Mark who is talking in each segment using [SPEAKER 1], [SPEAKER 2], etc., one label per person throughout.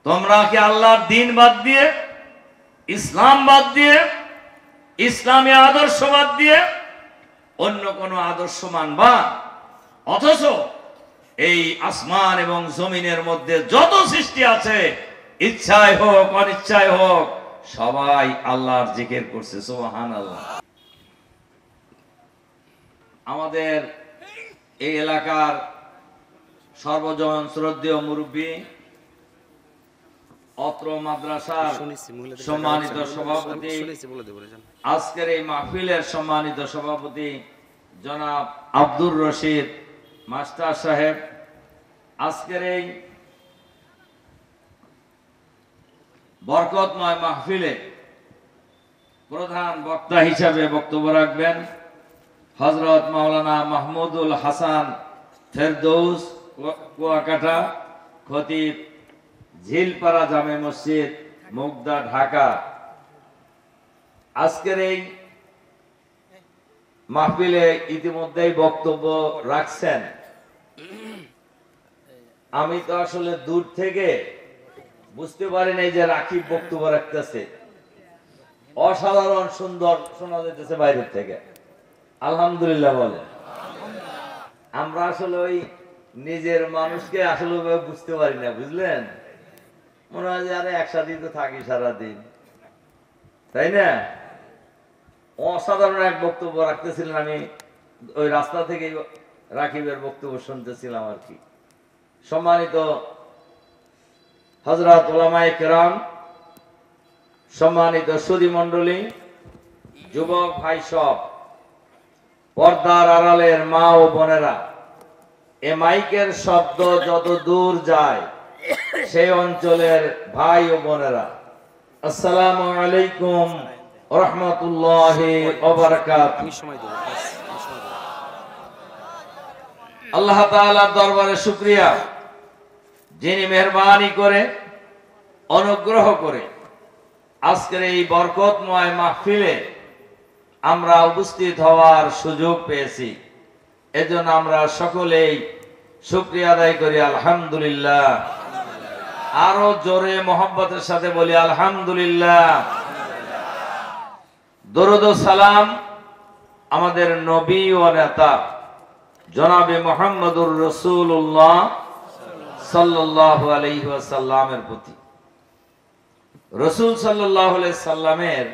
[SPEAKER 1] তোমরা কি আল্লাহর দিন বাদ দিয়ে, ইসলাম বাদ দিয়ে, ইসলামী আদর্শ বাদ দিয়ে অন্য কোন আদর্শ মানবা? অথচ এই আসমান এবং জমিনের মধ্যে যত সৃষ্টি আছে, ইচ্ছায় হোক অনিচ্ছায় হোক, সবাই আল্লাহর জিকির করছে। সুবহানাল্লাহ। আমাদের এই এলাকার সর্বজন শ্রদ্ধেয় মুরব্বী, অত্র মাদ্রাসার সম্মানিত সভাপতি, আজকের এই মাহফিলের সম্মানিত সভাপতি জনাব আব্দুর রশিদ মাস্টার সাহেব, আজকের এই বরকতময় মাহফিলে প্রধান বক্তা হিসাবে বক্তব্য রাখবেন হযরত মাওলানা মাহমুদুল হাসান ফেরদৌস কুয়াকাটা, খতিব, ঝিলপাড়া জামে মসজিদ, মুগদা, ঢাকা। আজকের এই মাহফিলে ইতিমধ্যেই বক্তব্য রাখছেন। আমি তো আসলে দূর থেকে বুঝতে পারি নাই যে রাকিব বক্তব্য রাখতেছে। অসাধারণ সুন্দর শোনা যাইতেছে বাইরের থেকে। আলহামদুলিল্লাহ বলে। আমরা আসলে ওই নিজের মানুষকে আসলে বুঝতে পারি না, বুঝলেন? মনে হয় যে আরে একসাথেই তো থাকি সারাদিন, তাই না? অসাধারণ এক বক্তব্য রাখতেছিলেন। আমি ওই রাস্তা থেকে রাকিবের বক্তব্য শুনতেছিলাম আর কি। সম্মানিত হযরত উলামায়ে কেরাম, সম্মানিত সুধী মণ্ডলী, যুবক ভাই সব, পর্দার আড়ালের মা ও বোনেরা, এ মাইকের শব্দ যত দূর যায় সেই অঞ্চলের ভাই ও বোনেরা, আসসালামু আলাইকুম ওয়া রাহমাতুল্লাহি ওয়া বারাকাতুহু। আল্লাহ তাআলার দরবারে শুকরিয়া, যিনি মেহেরবানি করে অনুগ্রহ করে আজকের এই বরকতময় মাহফিলে আমরা উপস্থিত হওয়ার সুযোগ পেয়েছি। এজন্য আমরা সকলেই শুকরিয়া আদায় করি আলহামদুলিল্লাহ। আরো জোরে মোহাব্বতের সাথে বলি আলহামদুলিল্লাহ। দরুদ ও সালাম আমাদের নবী ও নেতা জনাবে মুহাম্মদুর রাসূলুল্লাহ সাল্লাল্লাহু আলাইহি ওয়াসাল্লামের প্রতি। রাসূল সাল্লাল্লাহু আলাইহি সাল্লামের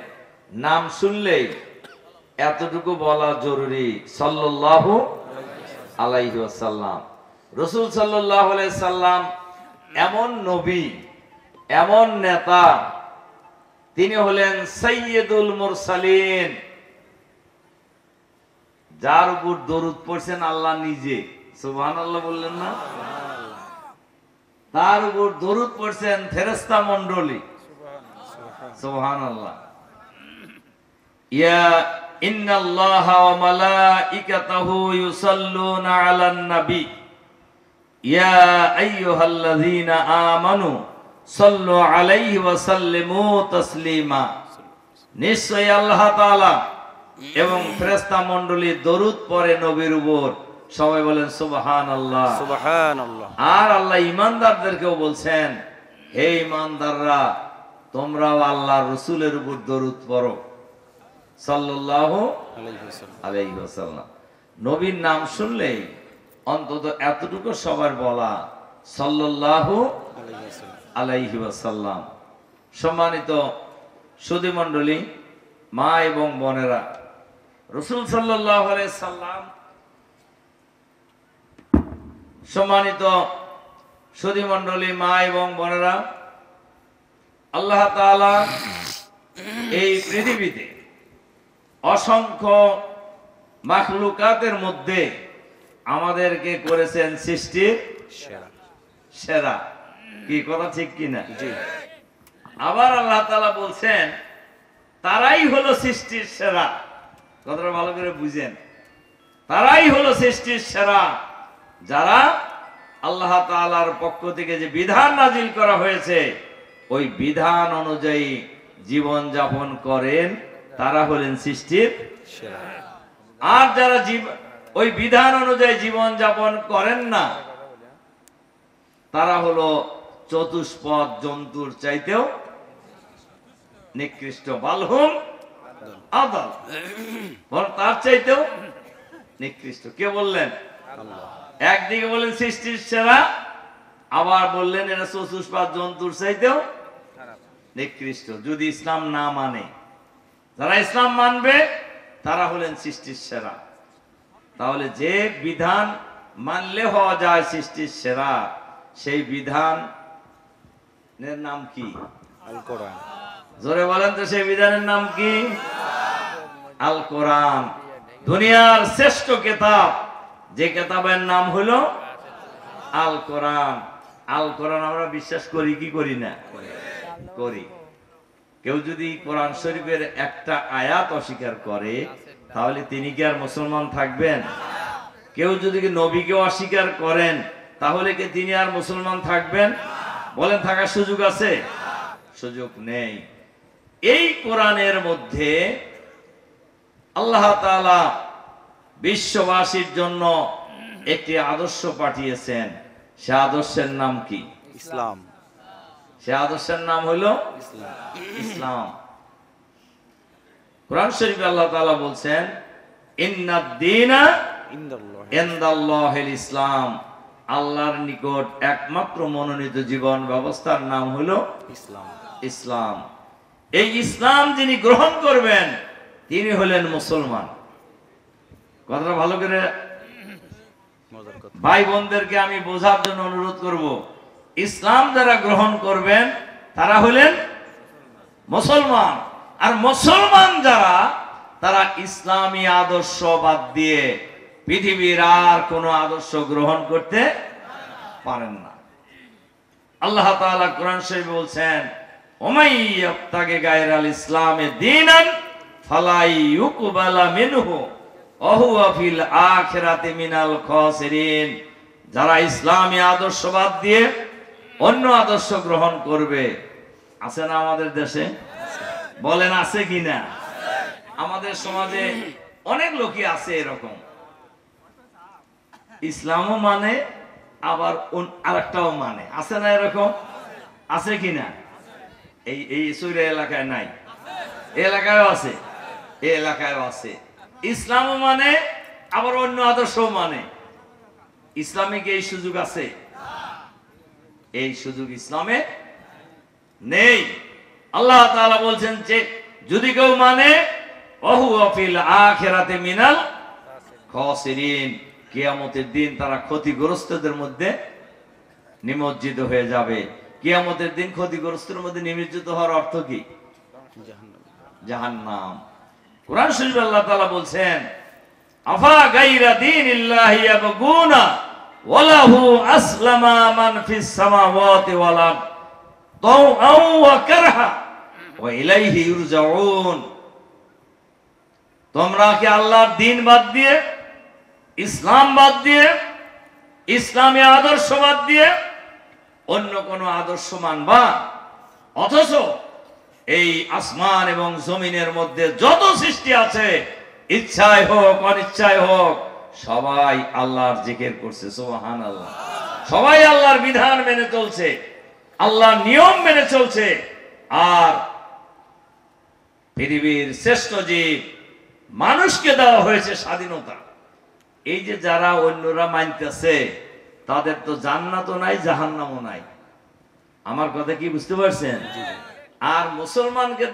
[SPEAKER 1] নাম শুনলেই এতটুকু বলা জরুরি, সাল্লাল্লাহু আলাইহি ওয়াসাল্লাম। রাসূল সাল্লাল্লাহু আলাইহি সাল্লাম এমন নবী, এমন নেতা, তিনি হলেন সাইয়্যিদুল মুরসালিন, যার উপর দরুদ পড়ছেন আল্লাহ নিজে। সুবহানাল্লাহ বললেন না? তার উপর দরুদ পড়ছেন ফেরেশতা মণ্ডলী। সুবহানাল্লাহ। ইয়া ইন্নাল্লাহা ওয়া মালাইকাতাহু ইউসাল্লুনা আলান নবী ইয়া আইয়ুহাল্লাযীনা আমানু সাল্লু আলাইহি ওয়া সাল্লিমু তাসলিমা। নিশ্চয়ই আল্লাহ তাআলা এবং ফেরেশতা মণ্ডলী দরুদ পড়ে নবীর উপর। সবাই বলেন সুবহানাল্লাহ, সুবহানাল্লাহ। আর আল্লাহ ঈমানদারদেরকেও বলছেন, হে ঈমানদাররা, তোমরাও আল্লাহর রাসূলের উপর দরুদ পড়ো সাল্লাল্লাহু আলাইহি ওয়াসাল্লাম। নবীর নাম শুনলেই অন্তত এতটুকু সবার বলা, সাল্লাল্লাহু আলাইহি ওয়াসাল্লাম। সম্মানিত সুধী মণ্ডলী, মা এবং বোনেরা, রাসূল সাল্লাল্লাহু আলাইহি সাল্লাম, সম্মানিত সুধী মণ্ডলী, মা এবং বোনেরা, আল্লাহ তাআলা এই পৃথিবীতে অসংখ্য মাখলুকাতের মধ্যে আমাদেরকে করেছেন সৃষ্টির সেরা। কি কথা ঠিক কিনা? আবার আল্লাহ তাআলা বলছেন তারাই হলো সৃষ্টির সেরা। কথাটা ভালো করে বুঝেন, তারাই হলো সৃষ্টির সেরা যারা আল্লাহ তাআলার পক্ষ থেকে যে বিধান নাজিল করা হয়েছে ওই বিধান অনুযায়ী জীবন যাপন করেন, তারা হলেন সৃষ্টির সেরা। আর যারা ওই বিধান অনুযায়ী জীবন যাপন করেন না, তারা হলো চতুষ্পদ জন্তুর চাইতেও নিকৃষ্ট। বালহুম আদাল, বরং তার চাইতেও নিকৃষ্ট। কে বললেন? একদিকে বললেন সৃষ্টির সেরা, আবার বললেন এরা চতুষ্পদ জন্তুর চাইতেও নিকৃষ্ট। যদি ইসলাম না মানে, যারা ইসলাম মানবে তারা হলেন সৃষ্টির সেরা। তাহলে যে বিধান মানলে হওয়া যায় সৃষ্টির সেরা, সেই বিধানের নাম কি?
[SPEAKER 2] আল কোরআন।
[SPEAKER 1] জোরে বলেন তো, সেই বিধানের নাম কি? আল কোরআন। দুনিয়ার শ্রেষ্ঠ কিতাব, যে কিতাবের নাম হলো আল কোরআন। আল কোরআন আমরা বিশ্বাস করি কি করি না? করি। কেউ যদি কোরআন শরীফের একটা আয়াত অস্বীকার করে, তাহলে তিনি কি আর মুসলমান থাকবেন? কেউ যদি নবীকে অস্বীকার করেন, তাহলে কি তিনি আর মুসলমান থাকবেন? বলেন, থাকার সুযোগ আছে? সুযোগ নেই। এই কোরআনের মধ্যে আল্লাহ তাআলা বিশ্ববাসীর জন্য একটি আদর্শ পাঠিয়েছেন। সে আদর্শের নাম কি?
[SPEAKER 2] ইসলাম।
[SPEAKER 1] সে আদর্শের নাম হলো ইসলাম। কোরআন শরীফে আল্লাহ তাআলা বলছেন, ইন্নাদ-দীনা ইনদাল্লাহিল ইসলাম। আল্লাহর নিকট একমাত্র মনোনীত জীবন ব্যবস্থার নাম হলো
[SPEAKER 2] ইসলাম।
[SPEAKER 1] ইসলাম। এই ইসলাম যিনি গ্রহণ করবেন, তিনি হলেন মুসলমান। কথাটা ভালো করে ভাই বোনদেরকে আমি বোঝার জন্য অনুরোধ করব। ইসলাম যারা গ্রহণ করবেন তারা হলেন মুসলমান। আর মুসলমান যারা, তারা ইসলামী আদর্শ বাদ দিয়ে পৃথিবীর আর কোন আদর্শ গ্রহণ করতে পারেন না। আল্লাহ তাআলা কোরআন শরীফে বলছেন, ওমাইয়াবতাগি গায়রাল ইসলামে দীনান ফালা ইউকবালা মিনহু ওয়া হুয়া ফিল আখিরাতি মিনাল খাসিরিন। যারা ইসলামী আদর্শ বাদ দিয়ে অন্য আদর্শ গ্রহণ করবে, আছে না আমাদের দেশে? বলেন আছে কিনা? আমাদের সমাজে অনেক লোকই আছে এরকম, ইসলামও মানে আবার আরেকটাও মানে। আছে না এরকম? আছে কিনা? এই সুরে এলাকায় নাই, এই এলাকায় আছে, এই এলাকায় আছে। ইসলামও মানে আবার অন্য আদর্শও মানে। ইসলামে কি এই সুযোগ আছে? এই সুযোগ ইসলামে নেই। আল্লাহ তাআলা বলছেন যে যদি কেউ মানে, ওহুয়া ফিল আখিরাতি মিনাল খাসিরিন, কিয়ামতের দিন তারা ক্ষতিগ্রস্তদের মধ্যে নিমজ্জিত হয়ে যাবে। কিয়ামতের দিন ক্ষতিগ্রস্তের মধ্যে নিমজ্জিত হওয়ার অর্থ কি? জাহান্নাম। কোরআন শরীফে আল্লাহ তাআলা বলছেন, আফা গায়রা দীনিল্লাহি ইয়াবগুনা ওয়া লাহু আসলামা মান ফিস সামাওয়াতি ওয়াল আরদ তাওআন ওয়া কারহা ওয়া ইলাইহি ইরজাউন। তোমরা কি আল্লাহর দ্বীন বাদ দিয়ে, ইসলাম বাদ দিয়ে, ইসলামী আদর্শ বাদ দিয়ে অন্য কোন আদর্শ মানবা? অথচ এই আসমান এবং জমিনের মধ্যে যত সৃষ্টি আছে, ইচ্ছায় হোক অনিচ্ছায় হোক, সবাই আল্লাহর জিকির করছে। সুবহানাল্লাহ। সবাই আল্লাহর বিধান মেনে চলছে, আল্লাহর নিয়ম মেনে চলছে। আর পৃথিবীর শ্রেষ্ঠ জীব মানুষকে দেওয়া হয়েছে স্বাধীনতা। এই যে যারা অন্যরা মানতেছে, তাদের তো জান্নাতও নাই, জাহান্নামও নাই। আমার কথা কি বুঝতে পারছেন? আর মুসলমানকে,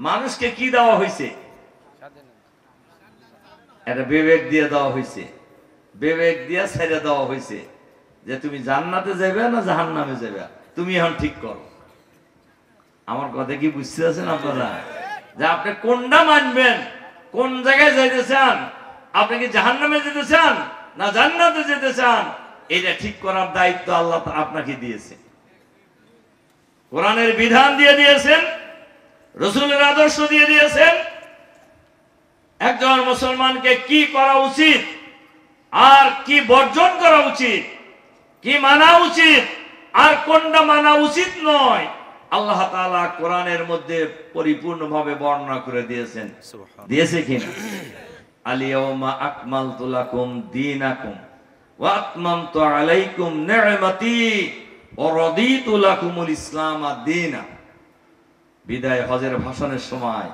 [SPEAKER 1] মানুষকে কি দেওয়া হয়েছে? এটা বিবেক দিয়ে দেওয়া হয়েছে, বিবেক দিয়ে ছেড়ে দেওয়া হয়েছে যে তুমি জান্নাতে যাবে না জাহান্নামে যাবে, তুমি এখন ঠিক করো। আমার কথা কি বুঝতে পারছেন আপনারা? যে আপনি কোনটা মানবেন, কোন জায়গায় যাইতে চান, আপনি কি জাহান্নামে যেতে চান না জান্নাতে যেতে চান, এটা ঠিক করার দায়িত্ব আল্লাহ আপনাকে দিয়েছে। কোরআনের বিধান দিয়ে দিয়েছেন, রাসূলের আদর্শ দিয়ে দিয়েছেন। একজন মুসলমানকে কি করা উচিত আর কি বর্জন করা উচিত, কি মানা উচিত আর কোনটা মানা উচিত নয়, আল্লাহ তাআলা কোরআনের মধ্যে পরিপূর্ণভাবে বর্ণনা করে দিয়েছেন। দিয়েছে কিনা? আল-ইয়াওমা আকমালতু লাকুম দীনাকুম ওয়া আতমামতু আলাইকুম নি'মাতি ওয়ারাদিতু লাকুমুল ইসলাম আদ-দীনা। বিদায় হজের ভাষণের সময়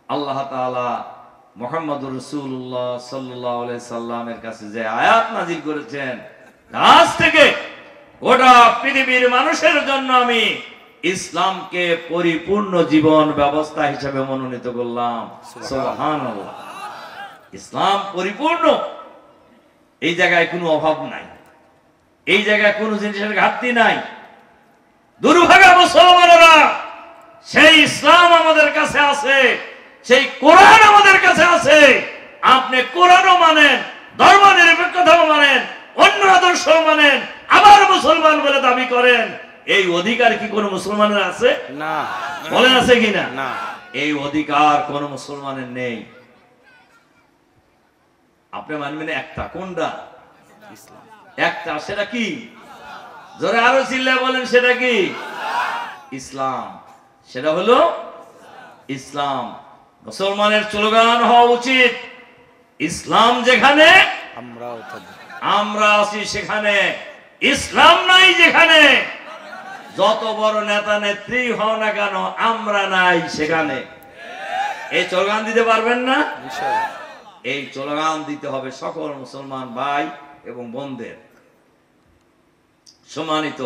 [SPEAKER 1] আল্লাহ তাআলা মুহাম্মদুর রাসূলুল্লাহ সাল্লাল্লাহু আলাইহি সাল্লামের কাছে যে আয়াত নাযিল করেছেন, আজ থেকে গোটা পৃথিবীর মানুষের জন্য আমি ইসলামকে পরিপূর্ণ জীবন ব্যবস্থা হিসেবে মনোনীত করলাম। সুবহানাল্লাহ। ইসলাম পরিপূর্ণ, এই জায়গায় কোনো অভাব নাই, এই জায়গায় কোনো জিনিসের ঘাটতি নাই। দুর্ভাগা মুসলমানেরা, সেই ইসলাম আমাদের কাছে আছে, সেই কোরআন আমাদের কাছে আছে। আপনি কোরআনও মানেন, ধর্ম নিরপেক্ষতাও মানেন, অন্য আদর্শ মানেন, আবার মুসলমান বলে দাবি করেন। এই অধিকার কি কোন মুসলমানের আছে? না। বলেন আছে কিনা? না। এই অধিকার কোন মুসলমানের নেই। আপনি মানবেন একটা, কোনটা? ইসলাম। একটা, সেটা কি? জোরে আরো চিল্লায় বলেন, সেটা কি? ইসলাম। সেটা হলো ইসলাম। মুসলমানের স্লোগান হওয়া উচিত, ইসলাম যেখানে আমরা আছি সেখানে, ইসলাম নাই যেখানে, যত বড় নেতা নেত্রী হও না কেন, আমরা নাই সেখানে। এই স্লোগান দিতে পারবেন না? এই স্লোগান দিতে হবে সকল মুসলমান ভাই এবং বোনদের। সম্মানিত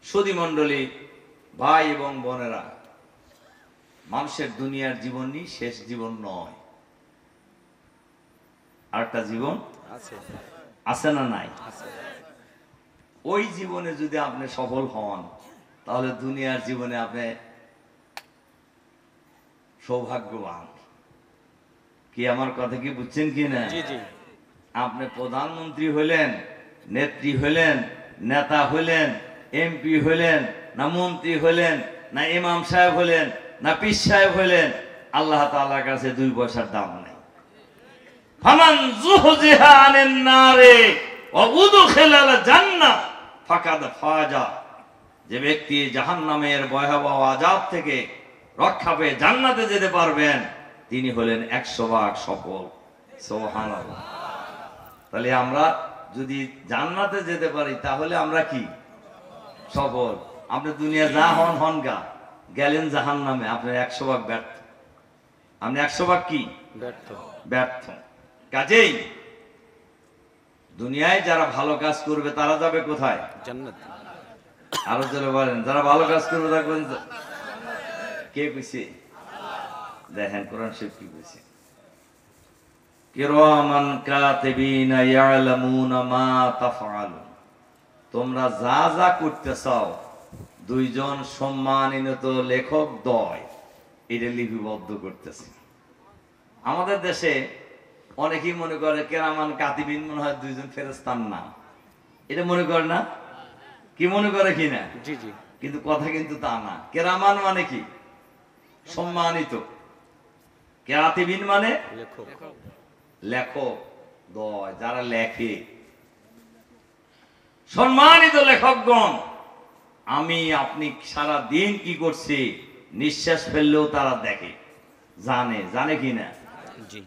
[SPEAKER 1] সুধী মণ্ডলী, ভাই এবং বোনেরা, মানুষের দুনিয়ার জীবনই শেষ জীবন নয়, আরেকটা জীবন আছে না নাই? ওই জীবনে যদি আপনি সফল হন, তাহলে দুনিয়ার জীবনে আপনি সৌভাগ্যবান। কি আমার কথা কি বুঝছেন কি না? আপনি প্রধানমন্ত্রী হইলেন, নেত্রী হইলেন, নেতা হইলেন, এমপি হইলেন, না মন্ত্রী হইলেন, না ইমাম সাহেব হইলেন, না পীর সাহেব হইলেন, আল্লাহ তাআলার কাছে 2 পয়সার দাম নাই। ফামান যুহজিহা আনিন নারে ওয়া উদখিলাল জান্নাহ ফাকাদ ফাজা। যে ব্যক্তি জাহান্নামের ভয়াবহ আযাব থেকে রক্ষা পেয়ে জান্নাতে যেতে পারবেন, তিনি হলেন 100 ভাগ সফল। সুবহানাল্লাহ। তাহলে আমরা যদি জান্নাতে যেতে পারি, তাহলে আমরা কি সফল? আপনি দুনিয়া যা হন হন গা, গেলেন জাহান্নামে, আপনি 100 ভাগ ব্যর্থ। আপনি 100 ভাগ কি ব্যর্থ। কাজেই দুনিয়ায় যারা ভালো কাজ করবে তারা যাবে কোথায়? জান্নাতে। আরো জোরে বলেন, যারা ভালো কাজ করবে তারা কোন? কে কইছে? দেখেন কোরআন শরীফ কি বলছে, কিরামান কাতিবিনা ইয়ালামুনা মা তাফআলুন। তোমরা যা যা করতে চাও, 2 জন সম্মানিত লেখক দ্বয় এটা লিপিবদ্ধ করতেছে। আমাদের দেশে অনেকেই মনে করে কিরামান কাতিবিন মনে হয় 2 জন ফেরেশতার নাম, এটা মনে করে না? কি মনে করে কিনা? জি জি। কিন্তু কথা কিন্তু তা না। কিরামান মানে কি? সম্মানিত। কাতিবিন মানে লেখক। লেখক দ্বয়, যারা লেখে। সম্মানিত লেখকগণ, আমি আপনি সারা দিন কি করছি, নিঃশ্বাস ফেললেও তারা দেখে, জানে কিনা? জি।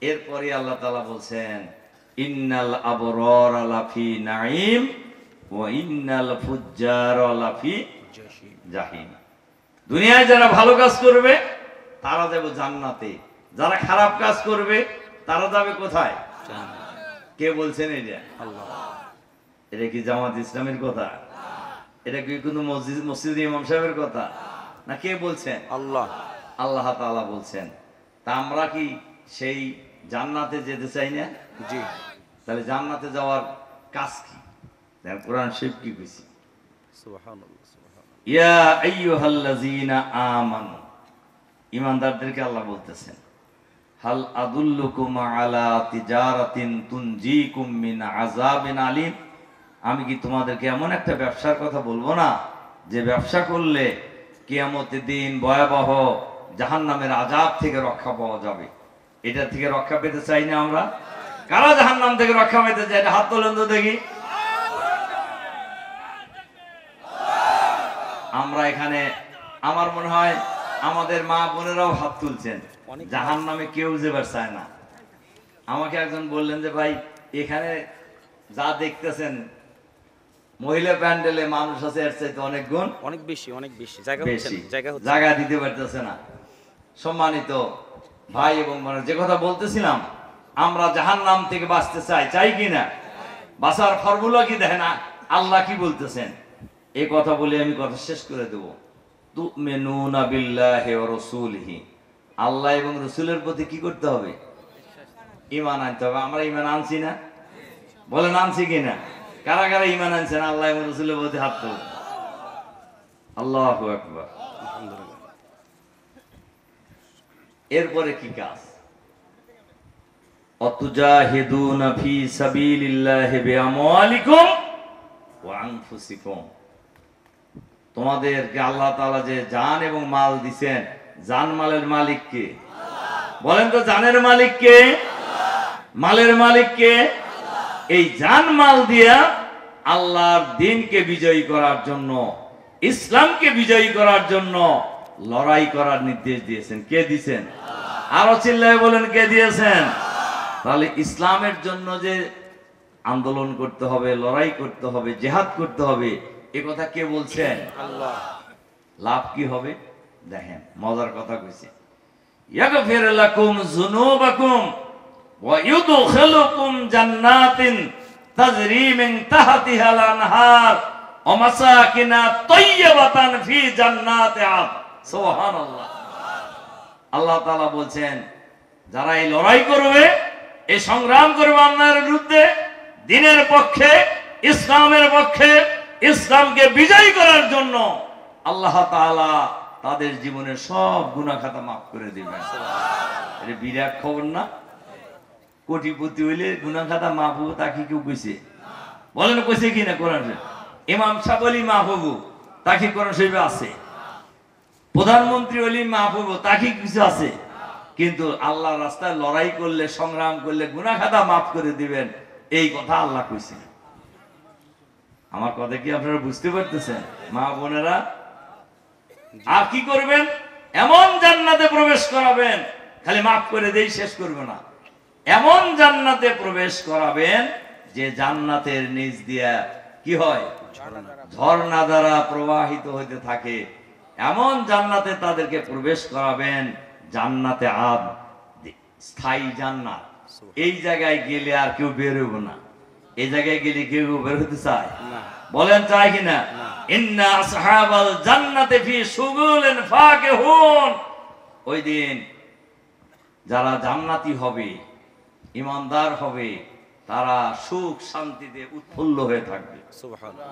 [SPEAKER 1] এরপরে আল্লাহ তাআলা বলছেন, ইন্নাল আবরারা লাফি নাঈম ওয়া ইন্নাল ফুজ্জারা লাফি জাহিম। দুনিয়ায় যারা ভালো কাজ করবে তারা যাবে জান্নাতে, যারা খারাপ কাজ করবে তারা যাবে কোথায়? কে বলছেন এটা? আল্লাহ। এটা কি জামাত ইসলামের কথা? এটা কি কোনো মসজিদ ইমাম সাহেবের কথা? না, কে বলছেন? আল্লাহ। আল্লাহ তাআলা বলছেন। তা আমরা কি সেই জান্নাতে যেতে চাই না? জি। তাহলে জান্নাতে যাওয়ার কাজ কি? দেখেন কোরআন শরীফ কি কইছে, সুবহানাল্লাহ সুবহানাল্লাহ। ইয়া আইয়ুহাল্লাযীনা আমানু, ঈমানদারদেরকে আল্লাহ বলতেছেন, হাল আদুল্লুকুম আলা তিজারাতিন তুনজিকুম মিন আযাবিন আলীম। আমি কি তোমাদেরকে এমন একটা ব্যবসার কথা বলবো না, যে ব্যবসা করলে কিয়ামতের দিন ভয়াবহ জাহান্নামের আযাব থেকে রক্ষা পাওয়া যাবে? এটা থেকে রক্ষা পেতে চাই না আমরা? কারা জাহান্নাম থেকে রক্ষা পেতে চাই? হাত তোলেন তো দেখি। আমরা এখানে, আমার মনে হয় আমাদের মা বোনেরাও হাত তুলছেন। জাহান্নামে কেউ যেবার চায় না। আমাকে একজন বললেন যে ভাই, এখানে যা দেখতেছেন মহিলা প্যান্ডেলে মানুষ আছে এর চাইতে অনেক গুণ
[SPEAKER 2] অনেক বেশি জায়গা
[SPEAKER 1] বেশি,
[SPEAKER 2] জায়গা হচ্ছে
[SPEAKER 1] জায়গা দিতে পারতেছে না। সম্মানিত ভাই এবং বোনেরা, যে কথা বলতেছিলাম, আমরা জাহান্নাম থেকে বাঁচতে চাই কি না? বাঁচার ফর্মুলা কি দেখেন আল্লাহ কি বলতেছেন, এই কথা বলে আমি কথা শেষ করে দেব। তুমিনুনা বিল্লাহি ওয়া রাসূলিহি, আল্লাহ এবং রাসূলের প্রতি কি করতে হবে? ঈমান আনতে হবে। আমরা ঈমান আনছি না? বলেন আনছি কিনা? কারা কারা ঈমান আনছেন আল্লাহ এবং রাসূলের প্রতি? হাত তোলেন। আল্লাহু আকবার। এরপরে কি কাজ? অতুজাহিদুনা ফি সাবিলিল্লাহি বিআমওয়ালিকুম ওয়া আনফুসিকুম, তোমাদেরকে আল্লাহ তাআলা যে জান এবং মাল দিবেন, জান মালের মালিক কে? বলেন তো, জানের মালিক কে? মালের মালিক কে? এই জান মাল দিয়া আল্লাহর দ্বীনকে বিজয়ী করার জন্য, ইসলামকে বিজয়ী করার জন্য লড়াই করার নির্দেশ দিয়েছেন। কে দিয়েছেন? আরো চিল্লায় বলেন, কে দিয়েছেন? তাহলে ইসলামের জন্য যে আন্দোলন করতে হবে, লড়াই করতে হবে, জিহাদ করতে হবে, এ কথা কে বলছেন?
[SPEAKER 2] আল্লাহ।
[SPEAKER 1] লাভ কি হবে দেখেন, মজার কথা কইছে। ইয়াগফির লাকুম যুনুবাকুম ওয়া ইউদখিলুকুম জান্নাতিন তাজরি মিন তাহতিহাল আনহার ওয়া মাসাকিনা তাইয়্যিবাতান ফি জান্নাতি আদ। সুবহানাল্লাহ। আল্লাহ তাআলা বলছেন, যারা এই লড়াই করবে, এই সংগ্রাম করবে অন্যায়ের বিরুদ্ধে, দ্বীনের পক্ষে, ইসলামের পক্ষে, ইসলামকে বিজয়ী করার জন্য আল্লাহ তাআলা তাদের জীবনের সব গুনাহ খাতা মাফ করে দিবেন। এটা বিরাট খবর না? কোটিপতি হইলে গুনাহ খাতা মাফ হবে, তা কি কেউ কইছে? বলেন কইছে কিনা কোরআনে? ইমাম সাহেব হলি মাফ হবো, তা কি কোরআন শরীফে আছে? প্রধানমন্ত্রী হলি মাফ হবো, তা কি কিছু আছে? কিন্তু আল্লাহর রাস্তায় লড়াই করলে, সংগ্রাম করলে গুনাহ খাতা মাফ করে দিবেন, এই কথা আল্লাহ কইছে। আমার কথা কি আপনারা বুঝতে পারতেছেন মা বোনেরা? আর কি করবেন? এমন জান্নাতে প্রবেশ করাবেন, খালি মাফ করে দেই শেষ করবে না, এমন জান্নাতে প্রবেশ করাবেন যে জান্নাতের নিচ দিয়া কি হয়? ঝর্ণা দ্বারা প্রবাহিত হইতে থাকে। এমন জান্নাতে তাদেরকে প্রবেশ করাবেন, জান্নাতে আদ, স্থায়ী জান্নাত। এই জায়গায় গেলে আর কেউ বের হইব না। এই জায়গায় গেলে কেউ বের হতে চায়? বলেন চায় কিনা? ইন্না আসহাবাল জান্নাতি ফি শুগুলিন ফাকিহুন। ওই দিন যারা জান্নাতি হবে, ঈমানদার হবে, তারা সুখ শান্তিতে উৎফুল্ল হয়ে থাকবে।
[SPEAKER 2] সুবহানাল্লাহ।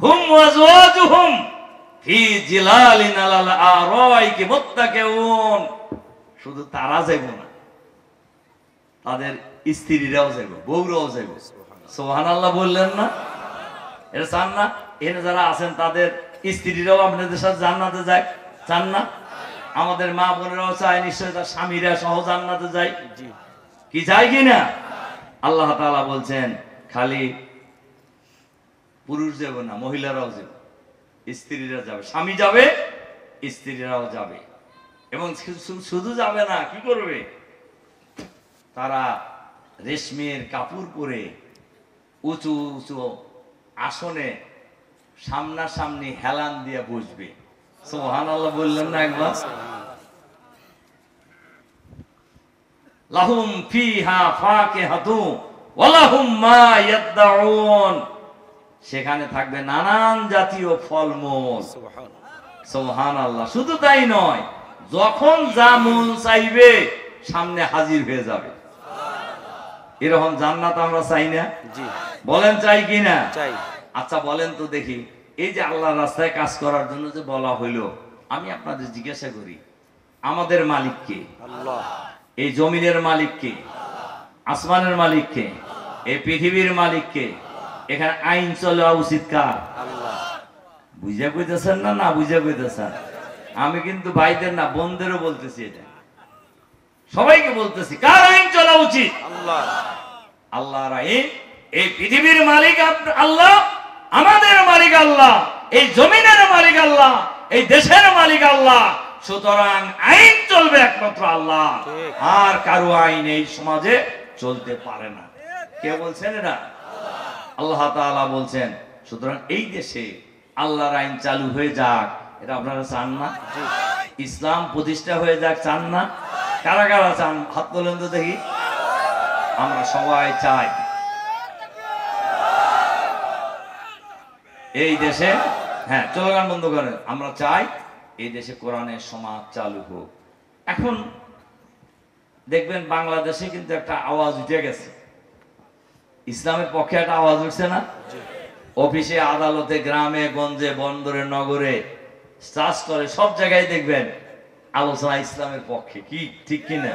[SPEAKER 1] হুম ওয়াজওয়াজুহুম ফি জিলালিন আলাল আরাইকি মুত্তাকিউন। শুধু তারা যাইব না, তাদের স্ত্রীরাও যাইব, বউরাও যাইব। সুবহানাল্লাহ বললেন না? এটা চান না? এখানে যারা আছেন তাদের স্ত্রীরাও আপনাদের সাথে জান্নাতে যায়, চান না? আমাদের মা বোনেরাও চায় নিশ্চয় তার স্বামীরা সহ জান্নাতে যায়। কি চাই কিনা? আল্লাহ তাআলা বলছেন, খালি পুরুষ যাবে না, মহিলারাও যাবে, স্ত্রীরা যাবে, স্বামী যাবে, স্ত্রীরাও যাবে। এবং শুধু যাবে না, কি করবে? তারা রেশমের কাপড় পরে উঁচু উঁচু আসনে সামনাসামনি হেলান দিয়ে বসবে। সুবহানাল্লাহ বললেন না একবার? লাহুম ফিহা ফাকিহাতু ওয়া লাহুম মা ইয়াদউন। সেখানে থাকবে নানান জাতীয় ফলমূল। সুবহানাল্লাহ। শুধু তাই নয়, যখন যা মন চাইবে সামনে হাজির হয়ে যাবে। এরকম জান্নাত আমরা চাই না?
[SPEAKER 2] জি।
[SPEAKER 1] বলেন চাই কিনা?
[SPEAKER 2] চাই।
[SPEAKER 1] আচ্ছা বলেন তো দেখি, এই যে আল্লাহর রাস্তায় কাজ করার জন্য যে বলা হইলো, আমি আপনাদের জিজ্ঞাসা করি, আমাদের মালিক কে?
[SPEAKER 2] আল্লাহ।
[SPEAKER 1] এই জমিনের মালিক কে? আসমানের মালিক কে? এই পৃথিবীর মালিক কে? এখানে আইন চলা উচিত কার?
[SPEAKER 2] আল্লাহ।
[SPEAKER 1] বুঝা কইতেছেন না? না বুঝা কইতেছেন? আমি কিন্তু ভাইদের না, বোনদেরও বলতেছি, এটা সবাইকে বলতেছি, কার আইন চলা উচিত?
[SPEAKER 2] আল্লাহ।
[SPEAKER 1] আল্লাহর আইন। এই পৃথিবীর মালিক আল্লাহ, আমাদের মালিক আল্লাহ, এই জমিনের মালিক আল্লাহ, এই দেশের মালিক আল্লাহ। সুতরাং আইন চলবে একমাত্র আল্লাহ, আর কারো আইন এই সমাজে চলতে পারে না। কে বলছেন এটা? আল্লাহ তাআলা বলছেন, সুতরাং এই দেশে আল্লাহর আইন চালু হয়ে যাক, এটা আপনারা চান না? ইসলাম প্রতিষ্ঠা হয়ে যাক, চান না? কারা কারা চান হাত তোলেন তো দেখি। আমরা সবাই চাই এই দেশে, হ্যাঁ স্লোগান বন্ধ করেন, আমরা চাই এই দেশে কোরআনের সমাজ চালু হোক। এখন দেখবেন বাংলাদেশে কিন্তু একটা আওয়াজ উঠে গেছে, ইসলামের পক্ষে একটা আওয়াজ উঠছে না? অফিসে, আদালতে, গ্রামে গঞ্জে, বন্দরে, নগরে, চাষ করে, সব জায়গায় দেখবেন আলোচনা ইসলামের পক্ষে। কি ঠিক কিনা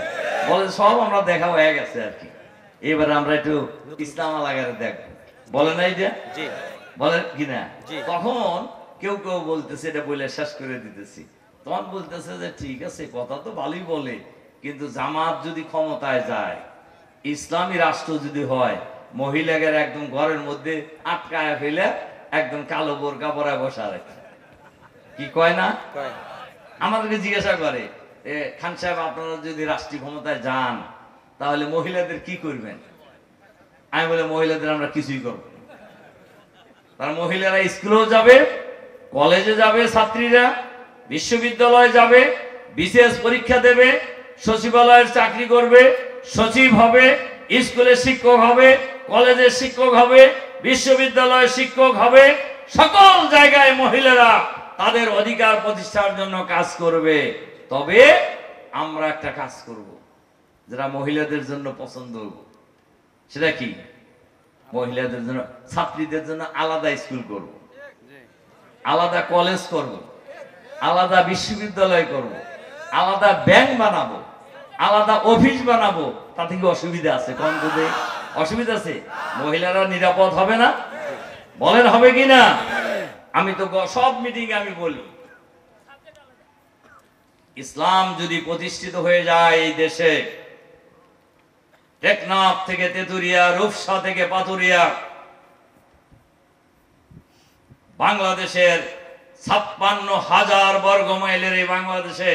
[SPEAKER 1] বলে? সব আমরা দেখা হয়ে গেছে আর কি। এবারে আমরা একটু ইসলাম আলাগারে দেখবো, বলে নাই যে বলেন কিনা? তখন কেউ কেউ বলতেছে, এটা বলে শেষ করে দিতেছি, তখন বলতেছে যে ঠিক আছে, কথা তো ভালোই বলে, কিন্তু জামাত যদি ক্ষমতায় যায়, ইসলামী রাষ্ট্র যদি হয়, মহিলাদের একদম ঘরের মধ্যে আটকায় ফেলে একদম কালো বোরকা পরায় বসা রাখে। কি কয় না? আমাদেরকে জিজ্ঞাসা করে, খান সাহেব আপনারা যদি রাষ্ট্রীয় ক্ষমতায় যান তাহলে মহিলাদের কি করবেন? আমি বলে মহিলাদের আমরা কিছুই করব না। তার মহিলারা স্কুলেও যাবে, কলেজে যাবে, ছাত্রীরা বিশ্ববিদ্যালয়ে যাবে, বিশেষ পরীক্ষা দেবে, সচিবালয়ের চাকরি করবে, সচিব হবে, স্কুলের শিক্ষক হবে, কলেজের শিক্ষক হবে, বিশ্ববিদ্যালয়ের শিক্ষক হবে, সকল জায়গায় মহিলারা তাদের অধিকার প্রতিষ্ঠার জন্য কাজ করবে। তবে আমরা একটা কাজ করব যেটা মহিলাদের জন্য পছন্দ হবে। সেটা কি? মহিলাদের জন্য, ছাত্রীদের জন্য আলাদা স্কুল করব, আলাদা কলেজ করব, আলাদা বিশ্ববিদ্যালয় করব, আলাদা ব্যাংক বানাবো, আলাদা অফিস বানাবো। তাতে কি অসুবিধা আছে? কোন যদি অসুবিধা আছে? মহিলারা নিরাপদ হবে না? বলেন হবে কি না? আমি তো সব মিটিং আমি বলি, ইসলাম যদি প্রতিষ্ঠিত হয়ে যায় এই দেশে, টেকনাফ থেকে তেতুরিয়া, রূপসা থেকে পাতুরিয়া, বাংলাদেশের 56,000 বর্গ মাইলের এই বাংলাদেশে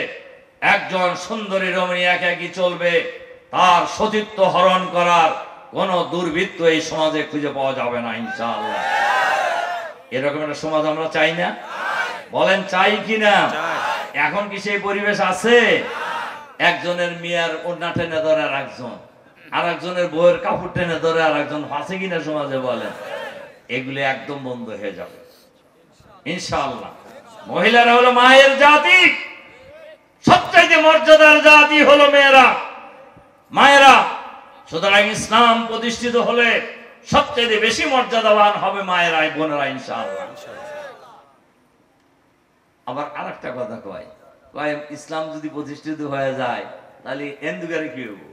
[SPEAKER 1] একজন সুন্দরী রমণী একাকী চলবে, তার সতীত্ব হরণ করার কোন দুর্বৃত্ত এই সমাজে খুঁজে পাওয়া যাবে না ইনশাআল্লাহ। এরকম একটা সমাজ আমরা চাই না? বলেন চাই কিনা? এখন কি সেই পরিবেশ আছে? একজনের মেয়ের ওড়না টেনে ধরে আর একজন, আর একজনের বউয়ের কাপড় টেনে ধরে আর একজন, আছে কিনা সমাজে? বলেন। এগুলি একদম বন্ধ হয়ে যাবে ইনশাআল্লাহ। মহিলারা হলো মায়ের জাতি, সবচাইতে মর্যাদার জাতি হলো মেয়েরা, মায়েরা। সুতরাং ইসলাম প্রতিষ্ঠিত হলে সবচেয়ে বেশি মর্যাদাবান হবে মায়েরাই, বোনেরা ইনশাআল্লাহ। আবার আরেকটা কথা কয়, ইসলাম যদি প্রতিষ্ঠিত হয়ে যায় তাহলে হিন্দুগারে কি হবো?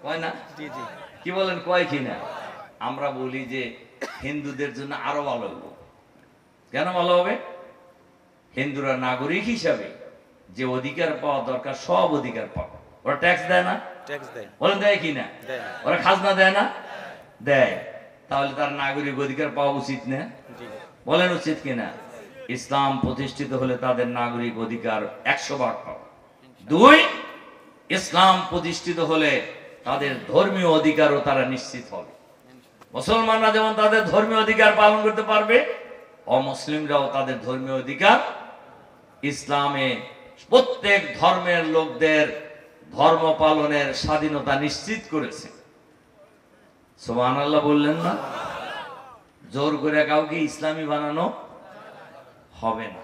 [SPEAKER 1] কয় না? কি বলেন? কয় কিনা? আমরা বলি যে হিন্দুদের জন্য আরো ভালো হবো। কেন ভালো হবে? হিন্দুরা নাগরিক হিসাবে যে অধিকার পাওয়া দরকার সব অধিকার পাবে। ওরা ট্যাক্স দেয় না? বলেন দেয় কিনা? ওরা খাজনা দেয় না? দেয়। তাহলে তার নাগরিক অধিকার পাওয়া উচিত না? বলেন উচিত কিনা? ইসলাম প্রতিষ্ঠিত হলে তাদের নাগরিক অধিকার 100 ভাগ পাবে। 2, ইসলাম প্রতিষ্ঠিত হলে তাদের ধর্মীয় অধিকারও তারা নিশ্চিত হবে। মুসলমানরা যেমন তাদের ধর্মীয় অধিকার পালন করতে পারবে, অমুসলিমরাও তাদের ধর্মীয় অধিকার। ইসলামে প্রত্যেক ধর্মের লোকদের ধর্ম পালনের স্বাধীনতা নিশ্চিত করেছে। সুবহানাল্লাহ বললেন না? জোর করে কাউকে ইসলামী বানানো হবে না।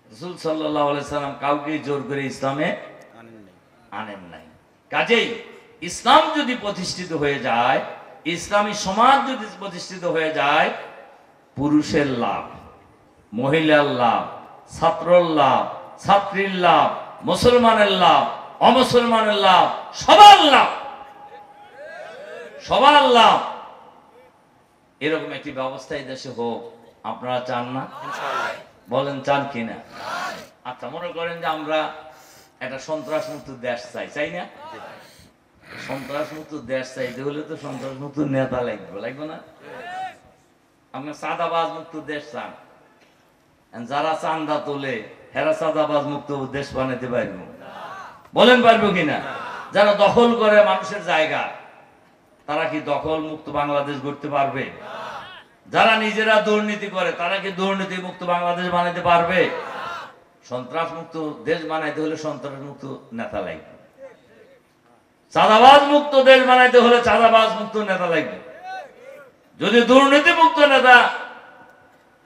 [SPEAKER 1] রাসূল সাল্লাল্লাহু আলাইহি সাল্লাম কাউকে জোর করে ইসলামে আনেন নাই। কাজেই ইসলাম যদি প্রতিষ্ঠিত হয়ে যায়, ইসলামী সমাজ যদি প্রতিষ্ঠিত হয়ে যায়, পুরুষের লাভ, মহিলার লাভ, ছাত্রর লাভ, ছাত্রীর লাভ, মুসলমানের লাভ, অমুসলমানের লাভ, সবার লাভ, সবার লাভ। এরকম একটি ব্যবস্থা এই দেশে হোক। আপনারা চান না? বলেন চান কিনা? আচ্ছা, মনে করেন যে আমরা একটা সন্ত্রাস মুক্ত দেশ চাই, চাই না? সন্ত্রাস মুক্ত দেশ চাইতে হলে তো সন্ত্রাস মুক্ত নেতা লাগবে, লাগবে না? আপনার চাঁদাবাজ মুক্ত দেশ চান, যারা চান্দা তোলে হেরা চাঁদাবাজ মুক্ত দেশ বানাতে পারবো? বলেন পারবো কিনা? যারা দখল করে মানুষের জায়গা, তারা কি দখল মুক্ত বাংলাদেশ গড়তে পারবে? যারা নিজেরা দুর্নীতি করে তারা কি দুর্নীতি মুক্ত বাংলাদেশ বানাইতে পারবে? সন্ত্রাস মুক্ত দেশ বানাইতে হলে সন্ত্রাস মুক্ত নেতা লাগবে, চাঁদাবাজ মুক্ত দেশ বানাইতে হলে চাঁদাবাজ মুক্ত নেতা লাগবে। যদি দুর্নীতি মুক্ত নেতা,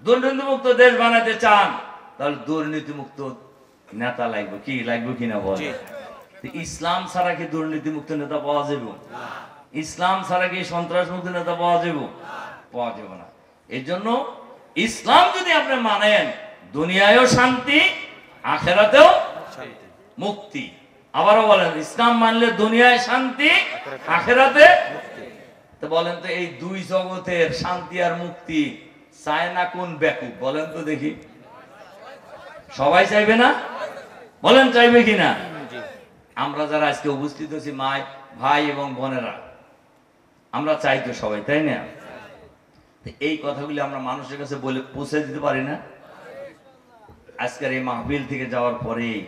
[SPEAKER 1] দুর্নীতি মুক্ত দেশ বানাইতে চান তাহলে দুর্নীতি মুক্ত নেতা লাগবে। কি লাগবে কিনা বলে? ইসলাম ছাড়া কি দুর্নীতি মুক্ত নেতা পাওয়া যাবে? ইসলাম ছাড়া কি সন্ত্রাস মুক্ত নেতা পাওয়া যাবে? পাওয়া যাবে না। এই জন্য ইসলাম যদি আপনি মানেন, দুনিয়ায়ও শান্তি, আখেরাতেও মুক্তি। আবারও বলেন, ইসলাম মানলে দুনিয়ায় শান্তি, আখেরাতে তো বলেন তো, এই দুই জগতের শান্তি আর মুক্তি চায় না কোন ব্যাকুব? বলেন তো দেখি, সবাই চাইবে না? বলেন চাইবে কিনা? আমরা যারা আজকে উপস্থিত আছি, মাই ভাই এবং বোনেরা, আমরা চাই তো সবাই, তাই না? এই কথাগুলি আমরা মানুষের কাছে বলে পৌঁছে দিতে পারি না? আজকের এই মাহফিল থেকে যাওয়ার পরেই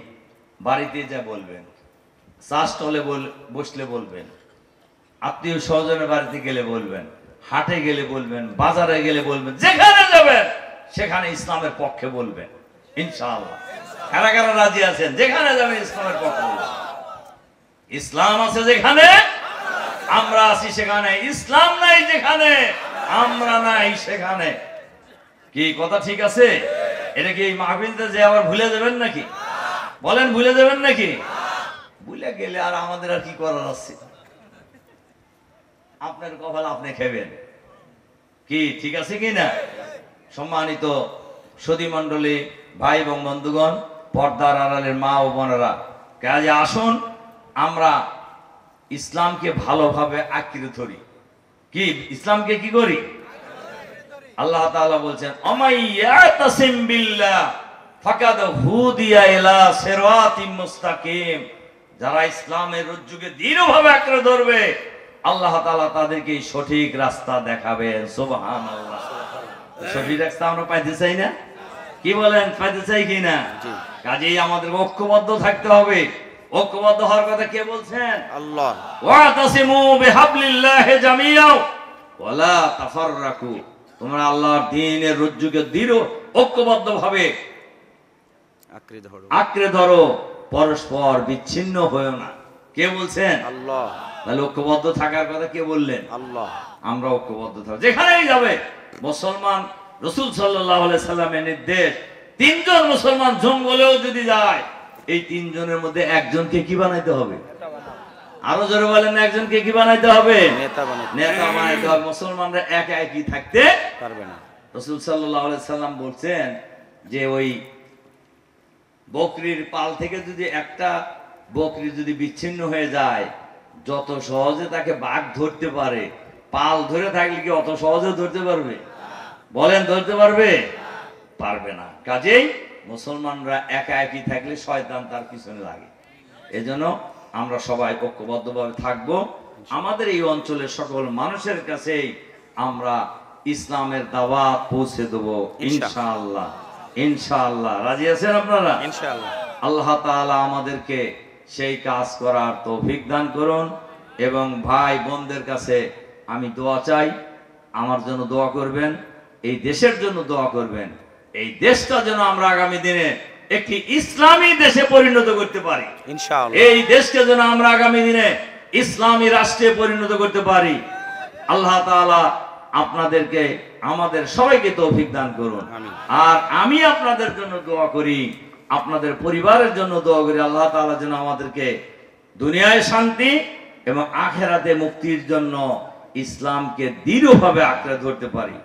[SPEAKER 1] বাড়িতে যা বলবেন, চা স্টলে বসলে বলবেন, আত্মীয় স্বজনের বাড়িতে গেলে বলবেন, হাটে গেলে বলবেন, বাজারে গেলে বলবেন, যেখানে যাবেন সেখানে ইসলামের পক্ষে বলবেন ইনশাআল্লাহ। কারা কারা রাজি আছেন? যেখানে যাবেন ইসলামের পক্ষে বলবেন। ইসলাম আছে যেখানে আমরা আছি সেখানে, ইসলাম নাই যেখানে আমরা নাই সেখানে। কি কথা ঠিক আছে? এটা কি এই মাহফিলতে যে আবার ভুলে যাবেন নাকি? বলেন, ভুলে যাবেন নাকি? ভুলে গেলে আর আমাদের আর কি করার আছে? আপনার কপাল আপনি খেবেন। কি ঠিক আছে কি না? সম্মানিত সতী মণ্ডলী, ভাই এবং বন্ধুগণ, পর্দার আড়ালের মা ও বোনেরা, কাজে আসুন আমরা ইসলামকে ভালোভাবে আঁকড়ে ধরি। কি ইসলামকে কি করি? আল্লাহ তাআলা বলছেন, আমাইয়াতাসিম বিল্লাহ ফাকাদ হুদিয়া ইলা সিরাতিম মুস্তাকিম। যারা ইসলামের রজ্জুকে দৃঢ়ভাবে আঁকড়ে ধরবে, আল্লাহ তাআলা তাদেরকে সঠিক রাস্তা দেখাবেন। সুবহানাল্লাহ। সঠিক রাস্তা আমরা পাইতে চাই না? কি বলেন, পাইতে চাই কিনা? কাজেই আমাদের ঐক্যবদ্ধ থাকতে হবে। ঐক্যবদ্ধ হওয়ার কথা কে বলছেন? আল্লাহ। ওয়াতাসিমু বিহাবলিল্লাহি জামিআ ওয়ালা তাফাররাকু। তোমরা আল্লাহর দ্বীনের রজ্জুকে দৃঢ় ঐক্যবদ্ধভাবে আঁকড়ে ধরো, পরস্পর বিচ্ছিন্ন হয়ো না। কে বলছেন? আল্লাহ। তাহলে ঐক্যবদ্ধ থাকার কথা কে বললেন? আল্লাহ। আমরা ঐক্যবদ্ধ থাকবো যেখানেই যাবে। মুসলমান, রাসূল সাল্লাল্লাহু আলাইহি সাল্লামের নির্দেশ, তিনজন মুসলমান জঙ্গলেও যদি যায়, এই তিনজনের মধ্যে একজনকে কি বানাইতে হবে? আরো জোরে বলেন, একজনকে কি বানাইতে হবে? নেতা বানাইতে হবে। মুসলমানরা একা একই থাকতে পারবে না। রাসূল সাল্লাল্লাহু আলাইহি সাল্লাম বলছেন যে ওই বকরির পাল থেকে যদি একটা বকরি যদি বিচ্ছিন্ন হয়ে যায়, যত সহজে তাকে বাঘ ধরতে পারে, পাল ধরে থাকলে কি অত সহজে ধরতে পারবে? বলেন, ধরতে পারবে? পারবে না। কাজেই মুসলমানরা একা একই থাকলে শয়তান তার পিছনে লাগে। এজন্য আমরা সবাই ঐক্যবদ্ধভাবে থাকবো। আমাদের এই অঞ্চলের সকল মানুষের কাছেই আমরা ইসলামের দাওয়াত পৌঁছে দেবো ইনশাআল্লাহ। ইনশাআল্লাহ। রাজি আছেন আপনারা? ইনশাআল্লাহ। আল্লাহ তাআলা আমাদেরকে সেই কাজ করার তৌফিক দান করুন। এবং ভাই বোনদের কাছে আমি দোয়া চাই, আমার জন্য দোয়া করবেন, এই দেশের জন্য দোয়া করবেন। এই দেশটা যেন আমরা আগামী দিনে একটি ইসলামী দেশে পরিণত করতে পারি ইনশাআল্লাহ। এই দেশকে যেন আমরা আগামী দিনে ইসলামী রাষ্ট্রে পরিণত করতে পারি। আল্লাহ তাআলা আপনাদেরকে, আমাদের সবাইকে তৌফিক দান করুন। আর আমি আপনাদের জন্য দোয়া করি, আপনাদের পরিবারের জন্য দোয়া করি, আল্লাহ তাআলা যেন আমাদেরকে দুনিয়ায় শান্তি এবং আখেরাতে মুক্তির জন্য ইসলামকে দৃঢ়ভাবে আঁকড়ে ধরতে পারি।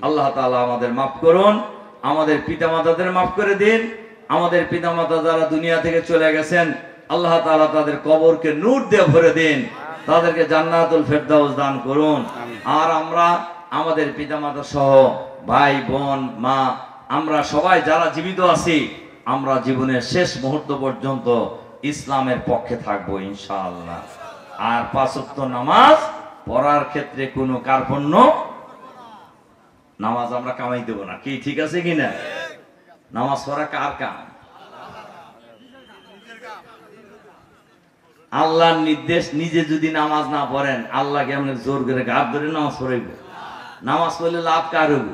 [SPEAKER 1] আল্লাহ তাআলা আমাদের মাফ করুন, আমাদের পিতামাতাদের মাফ করে দিন। আমাদের পিতামাতা যারা দুনিয়া থেকে চলে গেছেন, আল্লাহ তাআলা তাদের কবরকে নূর দিয়ে ভরে দিন, তাদেরকে জান্নাতুল ফেরদাউস দান করুন। আর আমরা আমাদের পিতামাতা সহ ভাই বোন মা, আমরা সবাই যারা জীবিত আছি, আমরা জীবনের শেষ মুহূর্ত পর্যন্ত ইসলামের পক্ষে থাকবো ইনশাআল্লাহ। আর 5 ওয়াক্ত নামাজ পড়ার ক্ষেত্রে কোনো কার্পণ্য, নামাজ আমরা কামাই দেব না। কি ঠিক আছে কিনা? নামাজ পড়া কার কাম? আল্লাহর নির্দেশ। নিজে যদি নামাজ না পড়েন, আল্লাহ কেমন জোর করে গাছ ধরে নামাজ পড়াইব? নামাজ পড়লে লাভ কার হইব?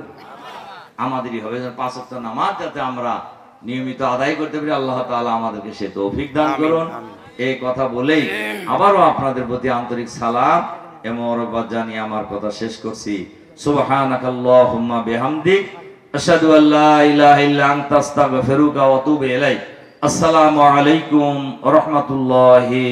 [SPEAKER 1] আমাদেরই হবে। পাঁচ ওয়াক্ত নামাজ যাতে আমরা নিয়মিত আদায় করতে পারি, আল্লাহ তাআলা আমাদেরকে সে তৌফিক দান করুন। এই কথা বলেই আবারও আপনাদের প্রতি আন্তরিক সালাম এবং মোবারকবাদ জানিয়ে আমার কথা শেষ করছি। সুবহানাকাল্লাহুম্মা বিহামদিক আশহাদু আল্লা ইলাহা ইল্লা আনতা আস্তাগফিরুকা ওয়া আতুবু ইলাইক। আসসালামু আলাইকুম ওয়া রাহমাতুল্লাহি